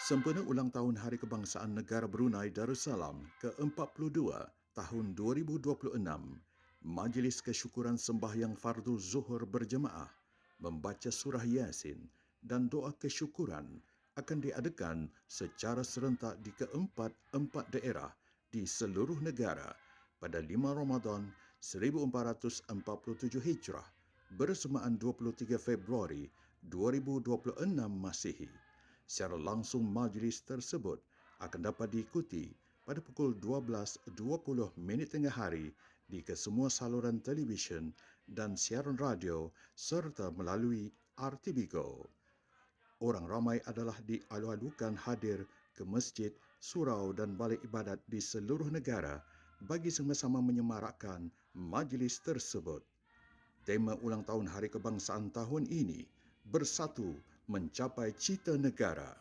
Sempena ulang tahun Hari Kebangsaan Negara Brunei Darussalam ke-42 tahun 2026, Majlis Kesyukuran Sembahyang Fardu Zuhur berjemaah membaca surah Yasin dan doa kesyukuran akan diadakan secara serentak di keempat-empat daerah di seluruh negara pada 5 Ramadan 1447 Hijrah bersamaan 23 Februari 2026 Masihi. Secara langsung majlis tersebut akan dapat diikuti pada pukul 12.20 tengah hari di kesemua saluran televisyen dan siaran radio serta melalui RTB Go. Orang ramai adalah dialu-alukan hadir ke masjid, surau dan balai ibadat di seluruh negara bagi sama-sama menyemarakkan majlis tersebut. Tema ulang tahun Hari Kebangsaan tahun ini, Bersatu Mencapai Cita Negara.